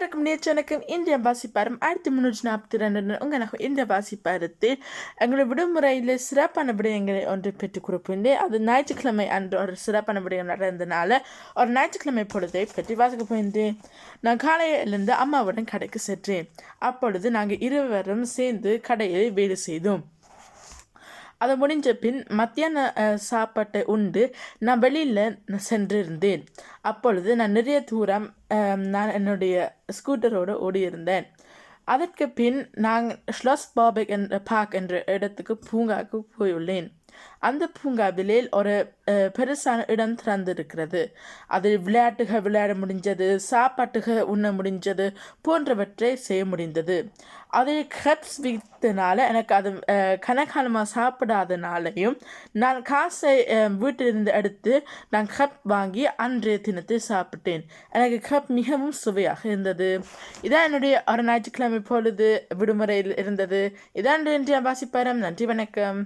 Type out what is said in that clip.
அனைவருக்கும் நேற்றனக்கும் இந்திய வாசிப்பாரம் 1342 உங்கள் இந்திய வாசிப்பாரத்தில் எங்களுடைய விடுமுறையில் சிறப்பான விடயங்களை ஒன்று பெற்றுக் கொடுப்பேன். அது ஞாயிற்றுக்கிழமை அன்று ஒரு சிறப்பான விடயம் நடந்ததுனால ஒரு ஞாயிற்றுக்கிழமை பொழுதை பற்றி வாசிக்க போயிருந்தேன். நான் காலையிலிருந்து அம்மாவுடன் கடைக்கு சென்றேன். அப்பொழுது நாங்கள் இருவரும் சேர்ந்து கடையில் வேலை செய்தோம். அது முடிஞ்ச பின் மத்தியான சாப்பாட்டை உண்டு நான் வெளியில் சென்றிருந்தேன். அப்பொழுது நான் நிறைய தூரம் நான் என்னுடைய ஸ்கூட்டரோடு ஓடியிருந்தேன். அதற்கு பின் நான் ஸ்லொஸ் பாபெக் பார்க் என்ற இடத்துக்கு பூங்காவுக்கு போயுள்ளேன். அந்த பூங்காவிலே ஒரு பெருசான இடம் திறந்திருக்கிறது. அதில் விளையாட்டுகள் விளையாட முடிஞ்சது, சாப்பாட்டுகள் உண்ண முடிஞ்சது, போன்றவற்றை செய்ய முடிந்தது. அதில் கிரப்ஸ் விற்றனால எனக்கு அது கனகாலமாக சாப்பிடாதனாலையும் நான் காசை வீட்டிலிருந்து எடுத்து நான் கிரப் வாங்கி அன்றைய தினத்தை சாப்பிட்டேன். எனக்கு கிரப் மிகவும் சுவையாக இருந்தது. இதான் என்னுடைய ஒரு ஞாயிற்றுக்கிழமை பொழுது விடுமுறையில் இருந்தது. இதான் இன்றைய வாசிப்பாரம். நன்றி, வணக்கம்.